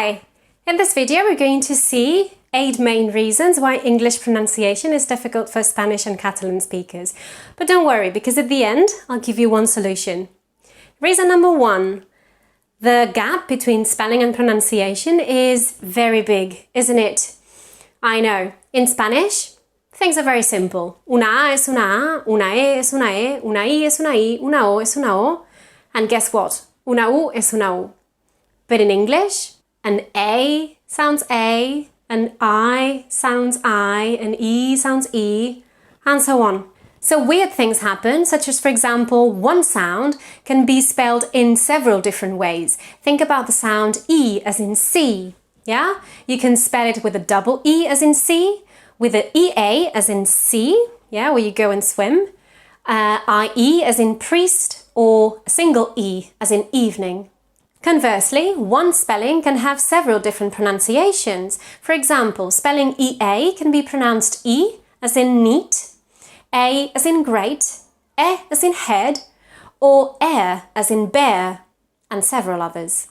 Hi! In this video we're going to see 8 main reasons why English pronunciation is difficult for Spanish and Catalan speakers. But don't worry, because at the end I'll give you one solution. Reason number 1. The gap between spelling and pronunciation is very big, isn't it? I know. In Spanish, things are very simple. Una A es una A, una E es una E, una I es una I, una O es una O. And guess what? Una U es una U. But in English, an A sounds A, an I sounds I, an E sounds E, and so on. So weird things happen, such as, for example, one sound can be spelled in several different ways. Think about the sound E as in sea, yeah? You can spell it with a double E as in sea, with an EA as in sea, yeah, where you go and swim, IE as in priest, or a single E as in evening. Conversely, one spelling can have several different pronunciations. For example, spelling EA can be pronounced E as in neat, A as in great, E as in head, or air as in bear, and several others.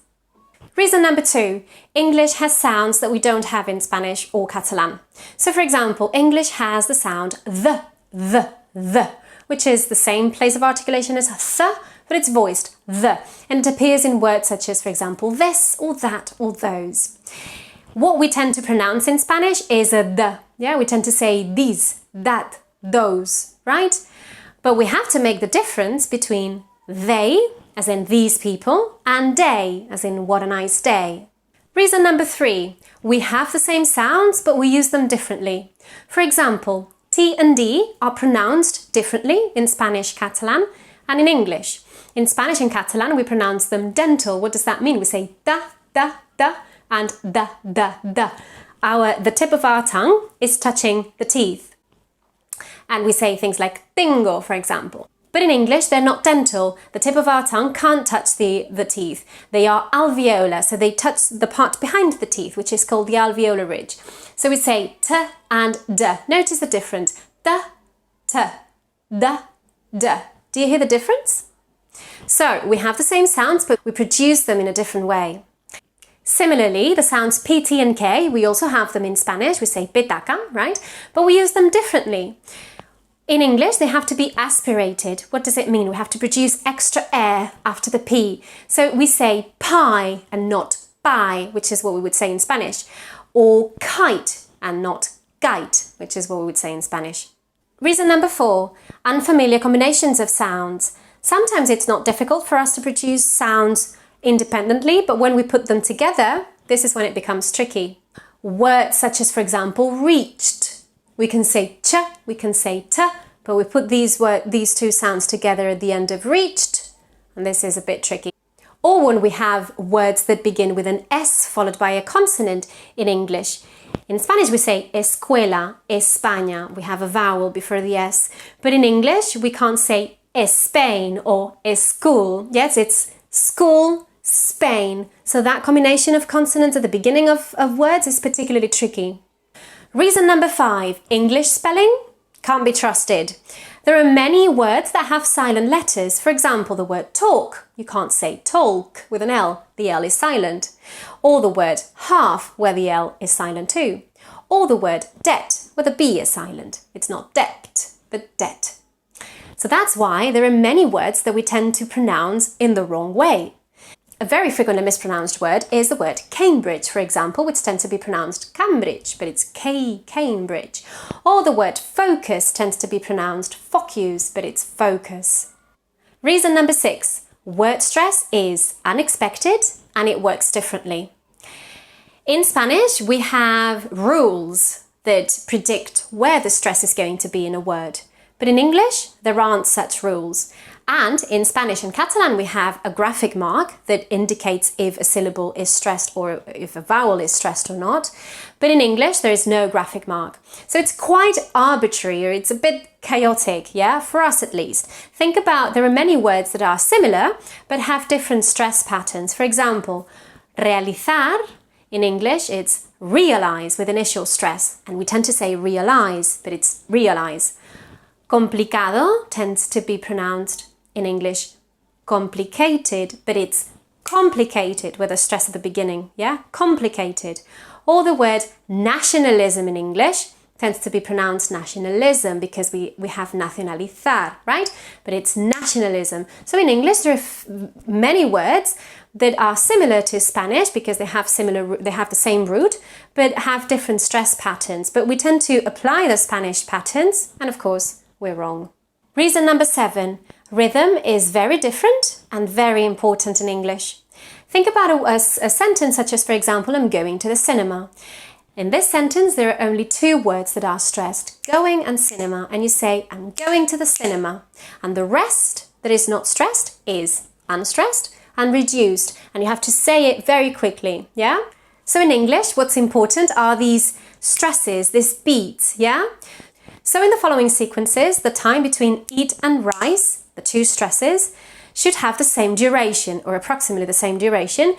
Reason number 2. English has sounds that we don't have in Spanish or Catalan. So for example, English has the sound the, which is the same place of articulation as th, but it's voiced the, and it appears in words such as, for example, this or that or those. What we tend to pronounce in Spanish is a the, yeah, we tend to say these, that, those, right? But we have to make the difference between they, as in these people, and day, as in what a nice day. Reason number 3. We have the same sounds, but we use them differently. For example, T and D are pronounced differently in Spanish, Catalan, and in English. In Spanish and Catalan, we pronounce them dental. What does that mean? We say da, and da. The tip of our tongue is touching the teeth. And we say things like tengo, for example. But in English, they're not dental. The tip of our tongue can't touch the teeth. They are alveolar, so they touch the part behind the teeth, which is called the alveolar ridge. So we say t and d. Notice the difference. Da, t, da, d. Do you hear the difference? So we have the same sounds, but we produce them in a different way. Similarly, the sounds P, T and K, we also have them in Spanish. We say petaca, right? But we use them differently. In English, they have to be aspirated. What does it mean? We have to produce extra air after the P. So we say pie and not pie, which is what we would say in Spanish. Or kite and not gite, which is what we would say in Spanish. Reason number 4, unfamiliar combinations of sounds. Sometimes it's not difficult for us to produce sounds independently, but when we put them together, this is when it becomes tricky. Words such as, for example, reached. We can say ch, we can say t, but we put these two sounds together at the end of reached, and this is a bit tricky. Or when we have words that begin with an S followed by a consonant in English. In Spanish we say escuela, España, we have a vowel before the S, but in English we can't say Spain or school. Yes, it's school, Spain. So that combination of consonants at the beginning of words is particularly tricky. Reason number 5, English spelling can't be trusted. There are many words that have silent letters. For example, the word talk. You can't say talk with an L. The L is silent. Or the word half, where the L is silent too. Or the word debt, where the B is silent. It's not debt, but debt. So that's why there are many words that we tend to pronounce in the wrong way. A very frequently mispronounced word is the word Cambridge, for example, which tends to be pronounced Cambridge, but it's Cambridge. Or the word focus tends to be pronounced focus, but it's focus. Reason number 6. Word stress is unexpected and it works differently. In Spanish, we have rules that predict where the stress is going to be in a word. But in English, there aren't such rules. And in Spanish and Catalan, we have a graphic mark that indicates if a syllable is stressed or if a vowel is stressed or not. But in English, there is no graphic mark. So it's quite arbitrary, or it's a bit chaotic, yeah, for us at least. Think about, there are many words that are similar, but have different stress patterns. For example, realizar, in English, it's realize with initial stress. And we tend to say realize, but it's realize. Complicado tends to be pronounced in English complicated, but it's complicated with a stress at the beginning, yeah? Complicated. Or the word nationalism in English tends to be pronounced nationalism because we have nacionalizar, right? But it's nationalism. So in English there are many words that are similar to Spanish because they have the same root, but have different stress patterns. But we tend to apply the Spanish patterns, and of course we're wrong. Reason number 7. Rhythm is very different and very important in English. Think about a sentence such as, for example, I'm going to the cinema. In this sentence, there are only 2 words that are stressed, going and cinema, and you say, I'm going to the cinema. And the rest that is not stressed is unstressed and reduced, and you have to say it very quickly, yeah? So in English, what's important are these stresses, these beats, yeah? So in the following sequences, the time between eat and rise, the 2 stresses, should have the same duration, or approximately the same duration,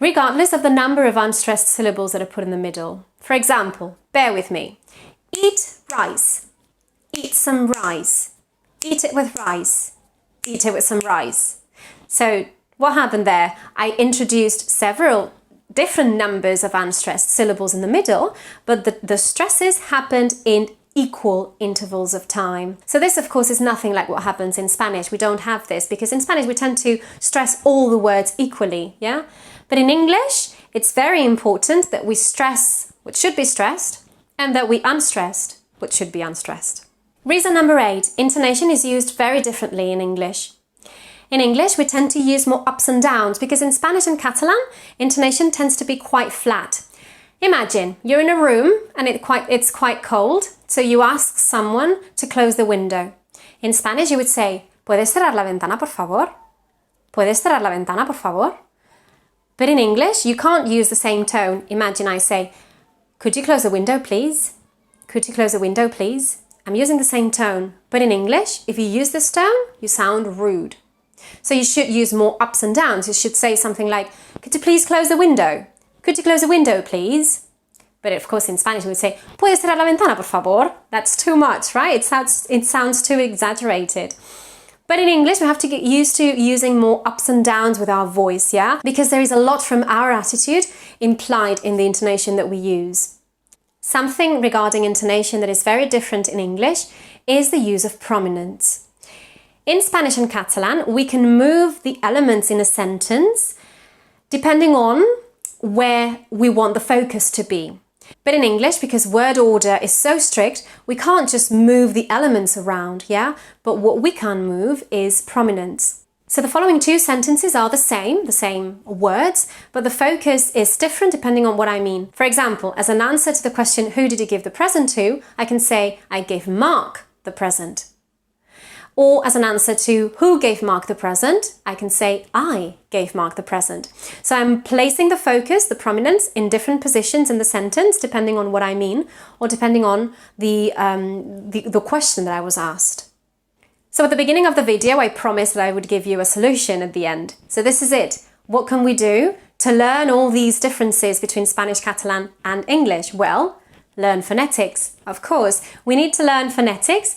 regardless of the number of unstressed syllables that are put in the middle. For example, bear with me. Eat rice. Eat some rice. Eat it with rice. Eat it with some rice. So what happened there? I introduced several different numbers of unstressed syllables in the middle, but the stresses happened in equal intervals of time. So this, of course, is nothing like what happens in Spanish. We don't have this because in Spanish we tend to stress all the words equally, yeah? But in English, it's very important that we stress what should be stressed and that we unstressed what should be unstressed. Reason number 8, intonation is used very differently in English. In English, we tend to use more ups and downs because in Spanish and Catalan, intonation tends to be quite flat. Imagine you're in a room and it's quite cold, so you ask someone to close the window. In Spanish, you would say, ¿Puedes cerrar la ventana, por favor? ¿Puedes cerrar la ventana, por favor? But in English, you can't use the same tone. Imagine I say, could you close the window, please? Could you close the window, please? I'm using the same tone. But in English, if you use this tone, you sound rude. So you should use more ups and downs. You should say something like, could you please close the window? Could you close the window, please? But of course, in Spanish, we would say, ¿Puedes cerrar la ventana, por favor? That's too much, right? It sounds too exaggerated. But in English, we have to get used to using more ups and downs with our voice, yeah? Because there is a lot from our attitude implied in the intonation that we use. Something regarding intonation that is very different in English is the use of prominence. In Spanish and Catalan, we can move the elements in a sentence depending on where we want the focus to be. But in English, because word order is so strict, we can't just move the elements around, yeah? But what we can move is prominence. So the following 2 sentences are the same words, but the focus is different depending on what I mean. For example, as an answer to the question, who did you give the present to? I can say, I gave Mark the present. Or as an answer to who gave Mark the present, I can say I gave Mark the present. So I'm placing the focus, the prominence, in different positions in the sentence depending on what I mean or depending on the question that I was asked. So at the beginning of the video, I promised that I would give you a solution at the end. So this is it. What can we do to learn all these differences between Spanish, Catalan and English? Well, learn phonetics, of course. We need to learn phonetics.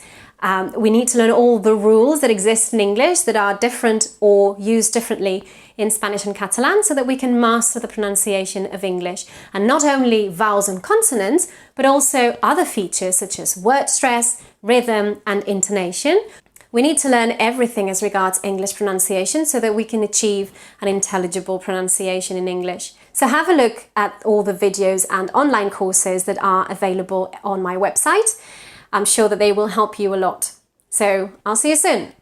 We need to learn all the rules that exist in English that are different or used differently in Spanish and Catalan so that we can master the pronunciation of English. And not only vowels and consonants, but also other features such as word stress, rhythm and intonation. We need to learn everything as regards English pronunciation so that we can achieve an intelligible pronunciation in English. So have a look at all the videos and online courses that are available on my website. I'm sure that they will help you a lot. So I'll see you soon.